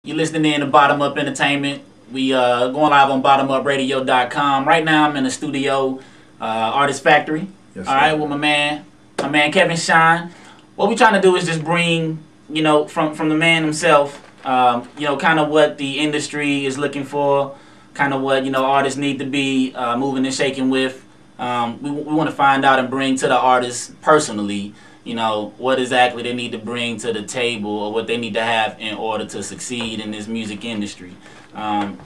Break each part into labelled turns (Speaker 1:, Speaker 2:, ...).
Speaker 1: You're listening in to Bottom Up Entertainment. We going live on bottomupradio.com. Right now I'm in the studio, Artist Factory.
Speaker 2: Yes,
Speaker 1: all right, with my man Kevin Shine. What we trying to do is just bring, from the man himself, kind of what the industry is looking for, kind of what, artists need to be moving and shaking with. We want to find out and bring to the artists personally, what exactly they need to bring to the table or what they need to have in order to succeed in this music industry. Go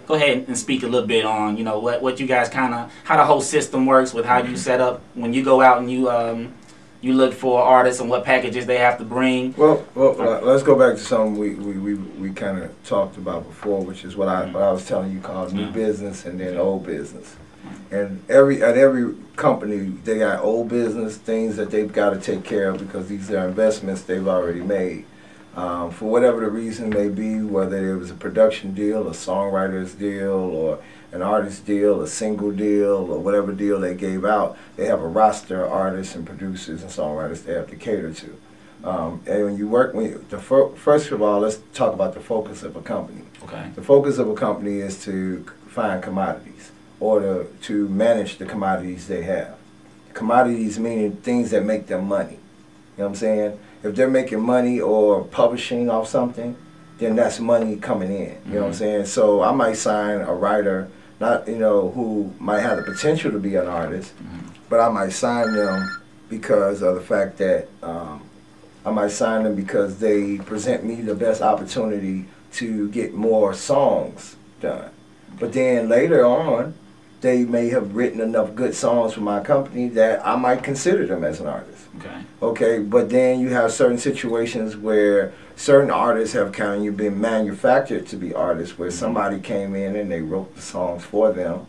Speaker 1: ahead and speak a little bit on, what you guys how the whole system works with how you set up when you go out and you look for artists and what packages they have to bring.
Speaker 2: Well, let's go back to something we kind of talked about before, which is what I was telling you called new business and then old business. And at every company, they got old business things that they've got to take care of because these are investments they've already made. For whatever the reason may be, whether it was a production deal, a songwriter's deal, or an artist deal, a single deal, or whatever deal they gave out, they have a roster of artists and producers and songwriters they have to cater to. And when you work, first of all, let's talk about the focus of a company.
Speaker 1: Okay. The
Speaker 2: focus of a company is to find commodities or to manage the commodities they have. Commodities meaning things that make them money. You know what I'm saying? If they're making money or publishing off something, then that's money coming in. You know what I'm saying? So I might sign a writer, not who might have the potential to be an artist, but I might sign them because of the fact that I might sign them because they present me the best opportunity to get more songs done. But then later on, they may have written enough good songs for my company that I might consider them as an artist. Okay, but then you have certain situations where certain artists have kind of been manufactured to be artists, where somebody came in and they wrote the songs for them,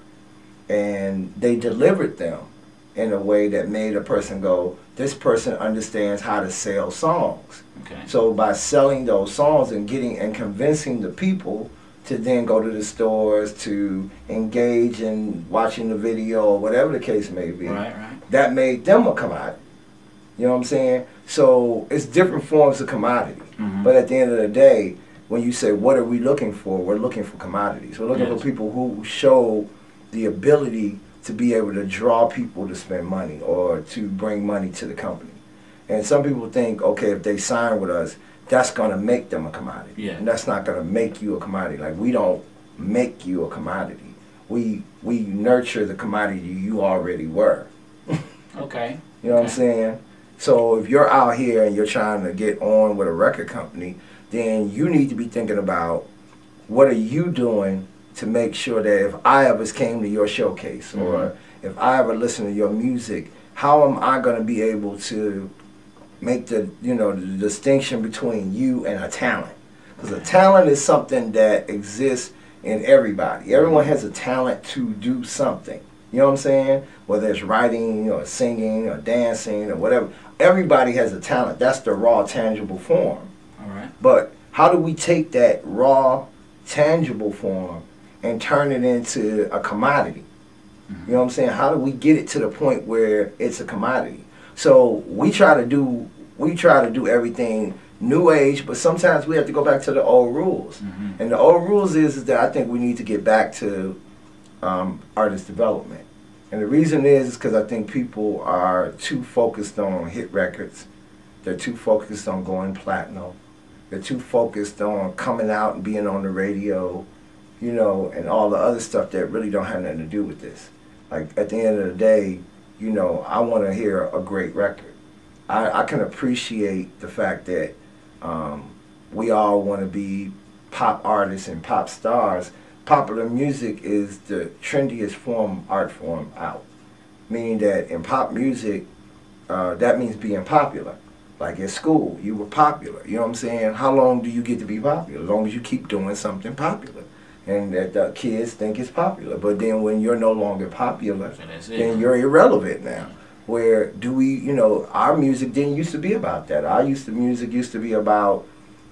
Speaker 2: and they delivered them in a way that made a person go, this person understands how to sell songs. So by selling those songs and convincing the people to then go to the stores, to engage in watching the video or whatever the case may be, that made them a commodity. You know what I'm saying? So it's different forms of commodity. But at the end of the day, when you say, what are we looking for? We're looking for commodities. We're looking for people who show the ability to be able to draw people to spend money or to bring money to the company. And some people think, okay, if they sign with us, that's going to make them a commodity. And that's not going to make you a commodity. Like, we don't make you a commodity. We nurture the commodity you already were. You know what I'm saying? So if you're out here and you're trying to get on with a record company, then you need to be thinking about what are you doing to make sure that if I ever came to your showcase or if I ever listen to your music, how am I going to be able to make the the distinction between you and a talent? Because a talent is something that exists in everybody. Everyone has a talent to do something. You know what I'm saying? Whether it's writing or singing or dancing or whatever. Everybody has a talent. That's the raw, tangible form. But how do we take that raw, tangible form and turn it into a commodity? You know what I'm saying? How do we get it to the point where it's a commodity? So we try to do everything new age, but sometimes we have to go back to the old rules. And the old rules is that I think we need to get back to artist development. And the reason is because I think people are too focused on hit records. They're too focused on going platinum. They're too focused on coming out and being on the radio, and all the other stuff that really don't have nothing to do with this. Like, at the end of the day, I want to hear a great record. I can appreciate the fact that we all want to be pop artists and pop stars. Popular music is the trendiest art form out. Meaning that in pop music, that means being popular. Like at school, you were popular. You know what I'm saying? How long do you get to be popular? As long as you keep doing something popular. And that the kids think it's popular. But then when you're no longer popular, then you're irrelevant now. Where do we, our music didn't used to be about that. Our music used to be about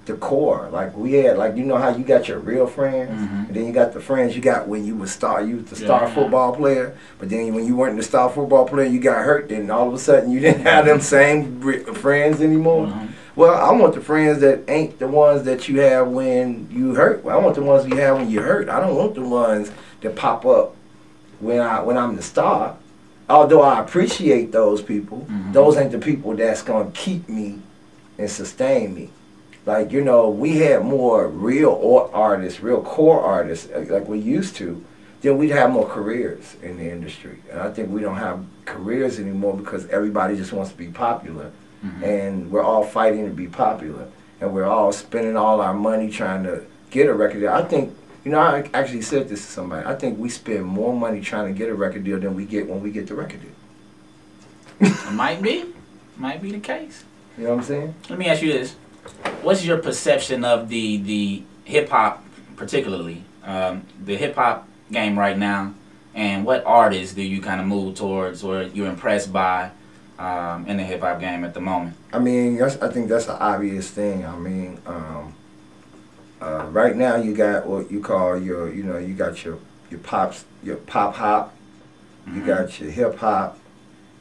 Speaker 2: the core. Like we had, like, you know how you got your real friends, and then you got the friends you got when you was the star football player. But then when you weren't the star football player, you got hurt. Then all of a sudden you didn't have them same friends anymore. Well, I want the friends that ain't the ones that you have when you hurt. Well, I want the ones you have when you hurt. I don't want the ones that pop up when I'm the star. Although I appreciate those people, those ain't the people that's gonna keep me and sustain me. Like, you know, we had more real artists, real core artists, like we used to, then we'd have more careers in the industry. And I think we don't have careers anymore because everybody just wants to be popular. And we're all fighting to be popular. And we're all spending all our money trying to get a record deal. I think, you know, I actually said this to somebody. I think we spend more money trying to get a record deal than we get when we get the record deal.
Speaker 1: It might be. Might be the case.
Speaker 2: You know what I'm saying?
Speaker 1: Let me ask you this. What's your perception of the hip-hop, particularly, the hip-hop game right now, and what artists do you kind of move towards or you're impressed by in the hip-hop game at the moment?
Speaker 2: I mean, I think that's an obvious thing. I mean, right now you got what you call your, you know, you got your pop hop, you got your hip hop,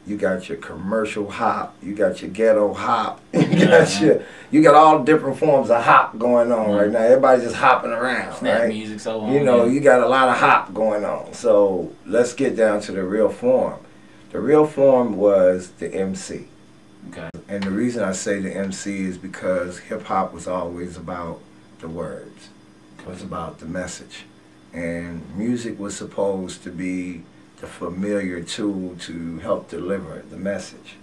Speaker 2: you got your commercial hop, you got your ghetto hop, you got all different forms of hop going on right now. Everybody's just hopping around,
Speaker 1: Snap
Speaker 2: right?
Speaker 1: music, so on.
Speaker 2: You know, you got a lot of hop going on. So let's get down to the real form. The real form was the MC.
Speaker 1: Okay.
Speaker 2: And the reason I say the MC is because hip hop was always about the words. It was about the message. And music was supposed to be the familiar tool to help deliver the message.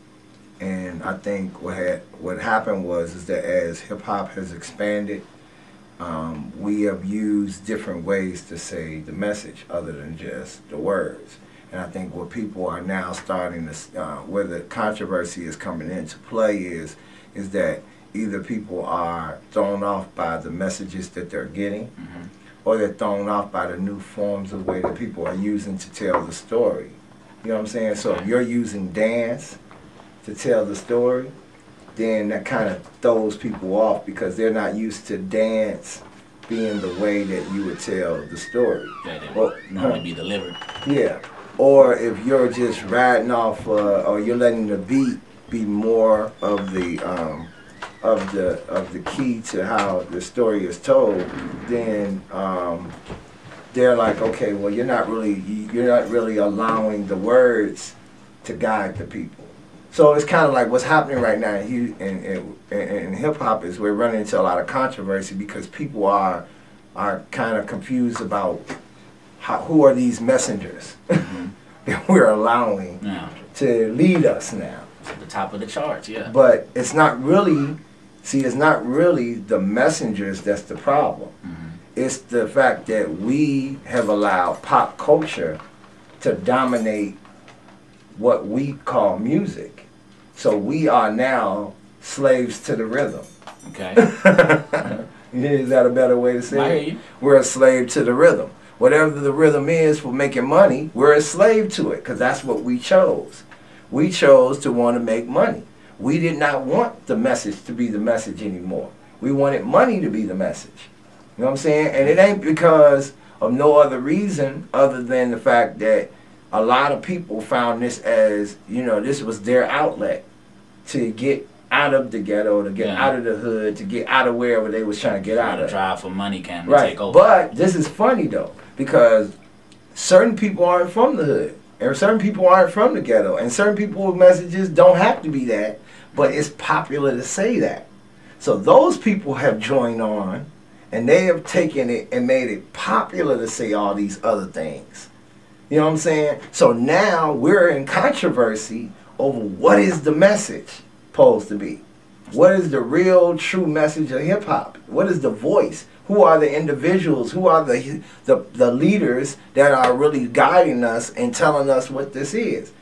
Speaker 2: And I think what happened was that as hip hop has expanded, we have used different ways to say the message other than just the words. And I think what people are now starting to, where the controversy is coming into play is that either people are thrown off by the messages that they're getting, or they're thrown off by the new forms of way that people are using to tell the story. You know what I'm saying? So if you're using dance to tell the story, then that kind of throws people off because they're not used to dance being the way that you would tell the story.
Speaker 1: Yeah, they would normally be delivered.
Speaker 2: Yeah. Or if you're just riding off, or you're letting the beat be more of the key to how the story is told, then they're like, okay, well, you're not really allowing the words to guide the people. So it's kind of like what's happening right now in hip hop is we're running into a lot of controversy because people are kind of confused about who are these messengers that we're allowing to lead us now.
Speaker 1: To the top of the charts, yeah.
Speaker 2: But it's not really, it's not really the messengers that's the problem. It's the fact that we have allowed pop culture to dominate what we call music. So we are now slaves to the rhythm.
Speaker 1: Okay.
Speaker 2: Is that a better way to say it?
Speaker 1: I hear you.
Speaker 2: We're a slave to the rhythm. Whatever the rhythm is for making money, we're a slave to it because that's what we chose. We chose to want to make money. We did not want the message to be the message anymore. We wanted money to be the message. You know what I'm saying? And it ain't because of no other reason other than the fact that a lot of people found this as, you know, this was their outlet to get out of the ghetto, to get out of the hood, to get out of wherever they was trying to get out of.
Speaker 1: Drive for money can
Speaker 2: right.
Speaker 1: take over.
Speaker 2: But this is funny though, because certain people aren't from the hood, and certain people aren't from the ghetto, and certain people's messages don't have to be that, but it's popular to say that. So those people have joined on, and they have taken it and made it popular to say all these other things. You know what I'm saying? So now we're in controversy over what is the message supposed to be. What is the real true message of hip hop? What is the voice? Who are the individuals? Who are the leaders that are really guiding us and telling us what this is?